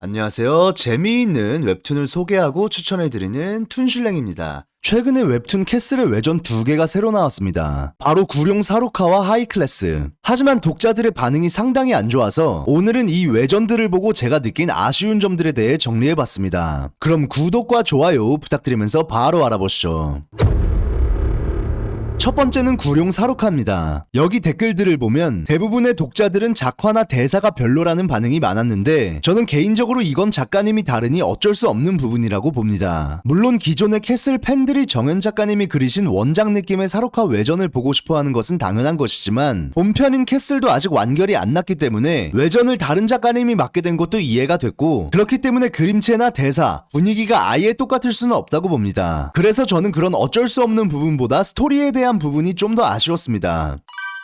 안녕하세요. 재미있는 웹툰을 소개하고 추천해드리는 툰슐랭입니다. 최근에 웹툰 캐슬의 외전 2개가 새로 나왔습니다. 바로 구룡 사루카와 하이클래스. 하지만 독자들의 반응이 상당히 안 좋아서 오늘은 이 외전들을 보고 제가 느낀 아쉬운 점들에 대해 정리해봤습니다. 그럼 구독과 좋아요 부탁드리면서 바로 알아보시죠. 첫 번째는 구룡 사루카입니다. 여기 댓글들을 보면 대부분의 독자들은 작화나 대사가 별로라는 반응이 많았는데 저는 개인적으로 이건 작가님이 다르니 어쩔 수 없는 부분이라고 봅니다. 물론 기존의 캐슬 팬들이 정현 작가님이 그리신 원작 느낌의 사루카 외전을 보고 싶어하는 것은 당연한 것이지만 본편인 캐슬도 아직 완결이 안 났기 때문에 외전을 다른 작가님이 맡게 된 것도 이해가 됐고, 그렇기 때문에 그림체나 대사, 분위기가 아예 똑같을 수는 없다고 봅니다. 그래서 저는 그런 어쩔 수 없는 부분보다 스토리에 대한 부분이 좀 더 아쉬웠습니다.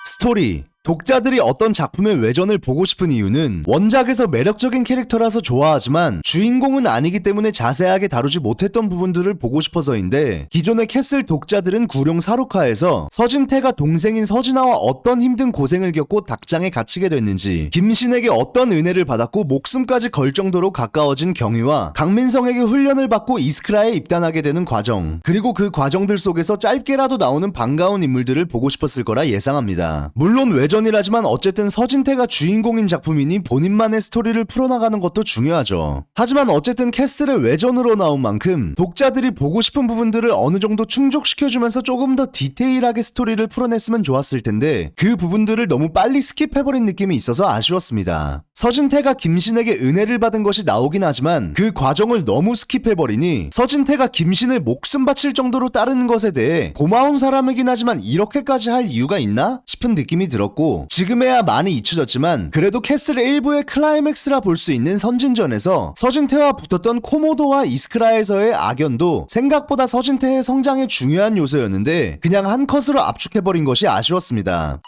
스토리. 독자들이 어떤 작품의 외전을 보고 싶은 이유는 원작에서 매력적인 캐릭터라서 좋아하지만 주인공은 아니기 때문에 자세하게 다루지 못했던 부분들을 보고 싶어서인데, 기존의 캐슬 독자들은 구룡 사루카에서 서진태가 동생인 서진아와 어떤 힘든 고생을 겪고 닭장에 갇히게 됐는지, 김신에게 어떤 은혜를 받았고 목숨까지 걸 정도로 가까워진 경위와 강민성에게 훈련을 받고 이스크라에 입단하게 되는 과정, 그리고 그 과정들 속에서 짧게라도 나오는 반가운 인물들을 보고 싶었을 거라 예상합니다. 물론 외전이라지만 어쨌든 서진태가 주인공인 작품이니 본인만의 스토리를 풀어나가는 것도 중요하죠. 하지만 어쨌든 캐슬의 외전으로 나온 만큼 독자들이 보고 싶은 부분들을 어느 정도 충족시켜주면서 조금 더 디테일하게 스토리를 풀어냈으면 좋았을 텐데 그 부분들을 너무 빨리 스킵해버린 느낌이 있어서 아쉬웠습니다. 서진태가 김신에게 은혜를 받은 것이 나오긴 하지만 그 과정을 너무 스킵해버리니 서진태가 김신을 목숨 바칠 정도로 따르는 것에 대해 고마운 사람이긴 하지만 이렇게까지 할 이유가 있나? 싶은 느낌이 들었고, 지금에야 많이 잊혀졌지만 그래도 캐슬의 일부의 클라이맥스라 볼 수 있는 선진전에서 서진태와 붙었던 코모도와 이스크라에서의 악연도 생각보다 서진태의 성장에 중요한 요소였는데 그냥 한 컷으로 압축해버린 것이 아쉬웠습니다.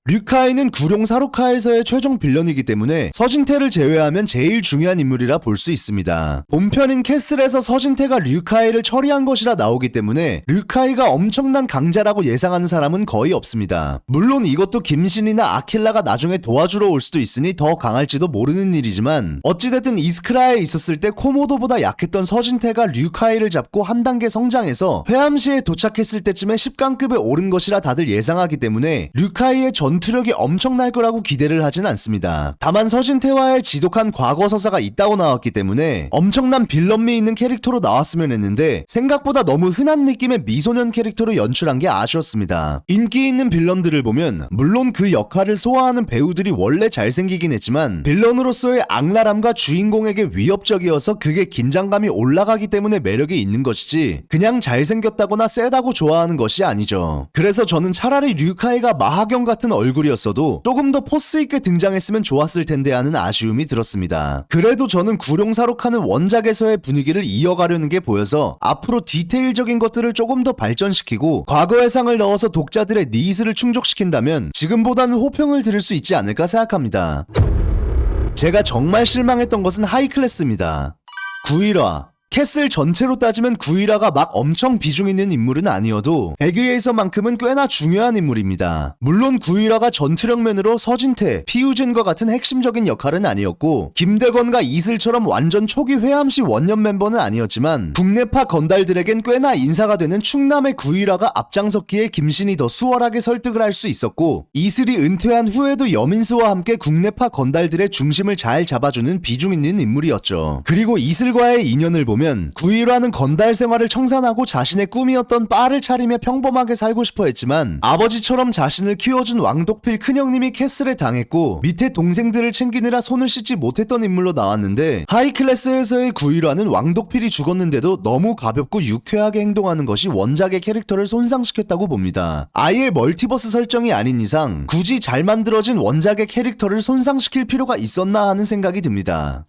류카이는 구룡 사루카에서의 최종 빌런이기 때문에 서진태를 제외하면 제일 중요한 인물이라 볼 수 있습니다. 본편인 캐슬에서 서진태가 류카이를 처리한 것이라 나오기 때문에 류카이가 엄청난 강자라고 예상하는 사람은 거의 없습니다. 물론 이것도 김신이나 아킬라가 나중에 도와주러 올 수도 있으니 더 강할지도 모르는 일이지만, 어찌됐든 이스크라에 있었을 때 코모도보다 약했던 서진태가 류카이를 잡고 한 단계 성장해서 회암시에 도착했을 때쯤에 10강급에 오른 것이라 다들 예상하기 때문에 류카이의 전투력이 엄청날 거라고 기대를 하진 않습니다. 다만 서진태와의 지독한 과거 서사가 있다고 나왔기 때문에 엄청난 빌런미 있는 캐릭터로 나왔으면 했는데 생각보다 너무 흔한 느낌의 미소년 캐릭터로 연출한 게 아쉬웠습니다. 인기 있는 빌런들을 보면 물론 그 역할을 소화하는 배우들이 원래 잘생기긴 했지만 빌런으로서의 악랄함과 주인공에게 위협적이어서 그게 긴장감이 올라가기 때문에 매력이 있는 것이지 그냥 잘생겼다거나 세다고 좋아하는 것이 아니죠. 그래서 저는 차라리 류카이가 마하경 같은 얼굴이었어도 조금 더 포스 있게 등장했으면 좋았을 텐데 하는 아쉬움이 들었습니다. 그래도 저는 구룡 사루카는 원작에서의 분위기를 이어가려는 게 보여서 앞으로 디테일적인 것들을 조금 더 발전시키고 과거의 상을 넣어서 독자들의 니즈를 충족시킨다면 지금보다는 호평을 들을 수 있지 않을까 생각합니다. 제가 정말 실망했던 것은 하이클래스입니다. 구일화. 캐슬 전체로 따지면 구이라가 막 엄청 비중 있는 인물은 아니어도 에그에서만큼은 꽤나 중요한 인물입니다. 물론 구이라가 전투력 면으로 서진태, 피우젠과 같은 핵심적인 역할은 아니었고 김대건과 이슬처럼 완전 초기 회암시 원년 멤버는 아니었지만 국내파 건달들에겐 꽤나 인사가 되는 충남의 구이라가 앞장섰기에 김신이 더 수월하게 설득을 할 수 있었고, 이슬이 은퇴한 후에도 여민수와 함께 국내파 건달들의 중심을 잘 잡아주는 비중 있는 인물이었죠. 그리고 이슬과의 인연을 보면 구일화는 건달 생활을 청산하고 자신의 꿈이었던 바를 차리며 평범하게 살고 싶어 했지만 아버지처럼 자신을 키워준 왕독필 큰형님이 캐슬에 당했고 밑에 동생들을 챙기느라 손을 씻지 못했던 인물로 나왔는데, 하이클래스에서의 구일화는 왕독필이 죽었는데도 너무 가볍고 유쾌하게 행동하는 것이 원작의 캐릭터를 손상시켰다고 봅니다. 아예 멀티버스 설정이 아닌 이상 굳이 잘 만들어진 원작의 캐릭터를 손상시킬 필요가 있었나 하는 생각이 듭니다.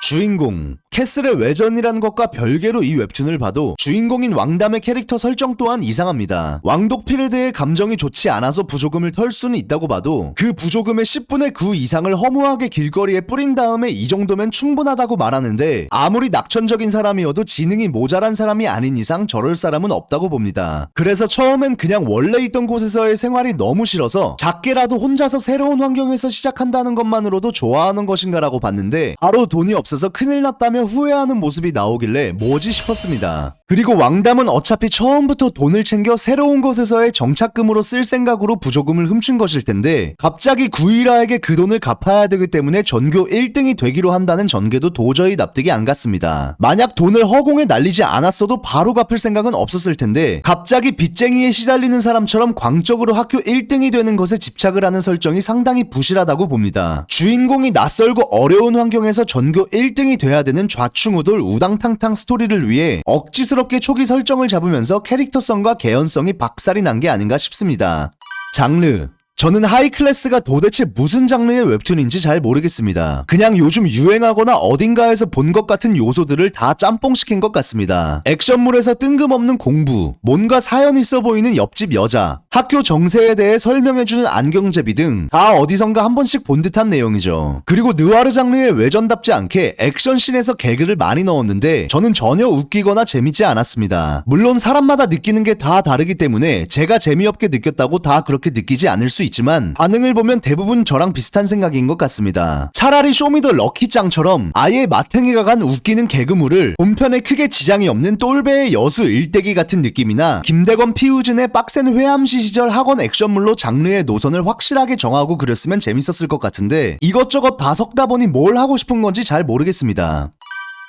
주인공. 캐슬의 외전이라는 것과 별개로 이 웹툰을 봐도 주인공인 왕담의 캐릭터 설정 또한 이상합니다. 왕독필에 대해 감정이 좋지 않아서 부조금을 털 수는 있다고 봐도 그 부조금의 10분의 9 이상을 허무하게 길거리에 뿌린 다음에 이 정도면 충분하다고 말하는데 아무리 낙천적인 사람이어도 지능이 모자란 사람이 아닌 이상 저럴 사람은 없다고 봅니다. 그래서 처음엔 그냥 원래 있던 곳에서의 생활이 너무 싫어서 작게라도 혼자서 새로운 환경에서 시작한다는 것만으로도 좋아하는 것인가라고 봤는데 바로 돈이 없어서 큰일 났다며 후회하는 모습이 나오길래 뭐지 싶었습니다. 그리고 왕담은 어차피 처음부터 돈을 챙겨 새로운 곳에서의 정착금으로 쓸 생각으로 부조금을 훔친 것일 텐데 갑자기 구이라에게 그 돈을 갚아야 되기 때문에 전교 1등이 되기로 한다는 전개도 도저히 납득이 안 갔습니다. 만약 돈을 허공에 날리지 않았어도 바로 갚을 생각은 없었을 텐데 갑자기 빚쟁이에 시달리는 사람처럼 광적으로 학교 1등이 되는 것에 집착을 하는 설정이 상당히 부실하다고 봅니다. 주인공이 낯설고 어려운 환경에서 전교 1등이 돼야 되는 좌충우돌 우당탕탕 스토리를 위해 억지스럽게 초기 설정을 잡으면서 캐릭터성과 개연성이 박살이 난 게 아닌가 싶습니다. 장르 저는 하이클래스가 도대체 무슨 장르의 웹툰인지 잘 모르겠습니다. 그냥 요즘 유행하거나 어딘가에서 본 것 같은 요소들을 다 짬뽕시킨 것 같습니다. 액션물에서 뜬금없는 공부, 뭔가 사연 있어 보이는 옆집 여자, 학교 정세에 대해 설명해주는 안경제비 등 다 어디선가 한 번씩 본 듯한 내용이죠. 그리고 느와르 장르의 외전답지 않게 액션씬에서 개그를 많이 넣었는데 저는 전혀 웃기거나 재밌지 않았습니다. 물론 사람마다 느끼는 게 다 다르기 때문에 제가 재미없게 느꼈다고 다 그렇게 느끼지 않을 수 있지만 반응을 보면 대부분 저랑 비슷한 생각인 것 같습니다. 차라리 쇼미더 럭키짱처럼 아예 마탱이가 간 웃기는 개그물을 본편에 크게 지장이 없는 똘배의 여수 일대기 같은 느낌이나 김대건 피우준의 빡센 회암시 시절 학원 액션물로 장르의 노선을 확실하게 정하고 그렸으면 재밌었을 것 같은데 이것저것 다 섞다 보니 뭘 하고 싶은 건지 잘 모르겠습니다.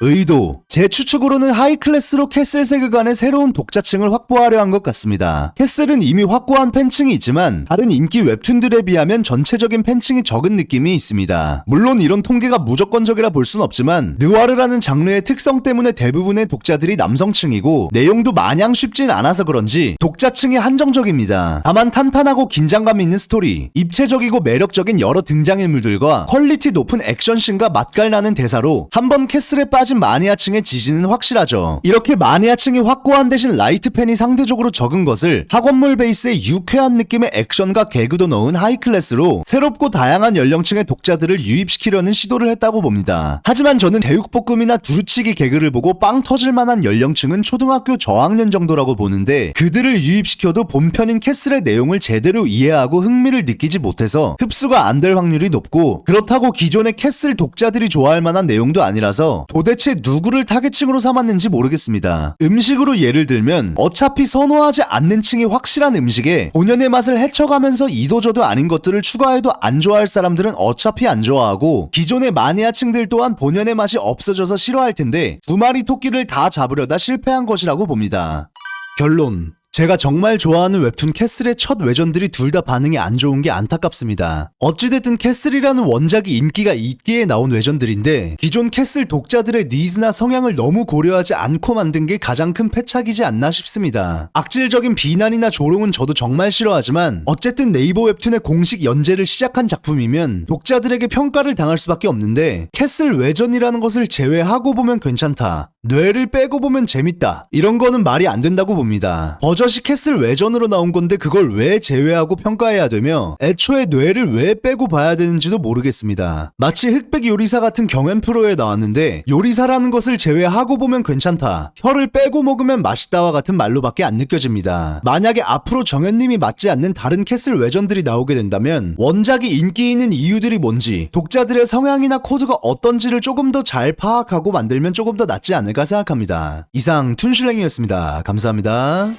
의도 제 추측으로는 하이클래스로 캐슬 세계관의 새로운 독자층을 확보하려 한 것 같습니다. 캐슬은 이미 확고한 팬층이 있지만 다른 인기 웹툰들에 비하면 전체적인 팬층이 적은 느낌이 있습니다. 물론 이런 통계가 무조건적이라 볼 순 없지만 느와르라는 장르의 특성 때문에 대부분의 독자들이 남성층이고 내용도 마냥 쉽진 않아서 그런지 독자층이 한정적입니다. 다만 탄탄하고 긴장감 있는 스토리, 입체적이고 매력적인 여러 등장인물들과 퀄리티 높은 액션씬과 맛깔나는 대사로 한번 캐슬에 빠진 마니아층의 지지는 확실하죠. 이렇게 마니아층이 확고한 대신 라이트 팬이 상대적으로 적은 것을 학원물 베이스의 유쾌한 느낌의 액션과 개그도 넣은 하이클래스로 새롭고 다양한 연령층의 독자들을 유입시키려는 시도를 했다고 봅니다. 하지만 저는 대육볶음이나 두루치기 개그를 보고 빵 터질 만한 연령층은 초등학교 저학년 정도라고 보는데 그들을 유입시켜도 본편인 캐슬의 내용을 제대로 이해하고 흥미를 느끼지 못해서 흡수가 안 될 확률이 높고 그렇다고 기존의 캐슬 독자들이 좋아할 만한 내용도 아니라서 도대체 누구를 타겟층으로 삼았는지 모르겠습니다. 음식으로 예를 들면 어차피 선호하지 않는 층이 확실한 음식에 본연의 맛을 헤쳐가면서 이도저도 아닌 것들을 추가해도 안 좋아할 사람들은 어차피 안 좋아하고 기존의 마니아층들 또한 본연의 맛이 없어져서 싫어할 텐데 두 마리 토끼를 다 잡으려다 실패한 것이라고 봅니다. 결론 제가 정말 좋아하는 웹툰 캐슬의 첫 외전들이 둘 다 반응이 안 좋은 게 안타깝습니다. 어찌됐든 캐슬이라는 원작이 인기가 있기에 나온 외전들인데 기존 캐슬 독자들의 니즈나 성향을 너무 고려하지 않고 만든 게 가장 큰 패착이지 않나 싶습니다. 악질적인 비난이나 조롱은 저도 정말 싫어하지만 어쨌든 네이버 웹툰의 공식 연재를 시작한 작품이면 독자들에게 평가를 당할 수밖에 없는데 캐슬 외전이라는 것을 제외하고 보면 괜찮다. 뇌를 빼고 보면 재밌다. 이런 거는 말이 안 된다고 봅니다. 버젓이 캐슬 외전으로 나온 건데 그걸 왜 제외하고 평가해야 되며 애초에 뇌를 왜 빼고 봐야 되는지도 모르겠습니다. 마치 흑백 요리사 같은 경연 프로에 나왔는데 요리사라는 것을 제외하고 보면 괜찮다. 혀를 빼고 먹으면 맛있다와 같은 말로밖에 안 느껴집니다. 만약에 앞으로 정현님이 맞지 않는 다른 캐슬 외전들이 나오게 된다면 원작이 인기 있는 이유들이 뭔지 독자들의 성향이나 코드가 어떤지를 조금 더 잘 파악하고 만들면 조금 더 낫지 않을까 생각합니다. 이상 툰슐랭이었습니다. 감사합니다.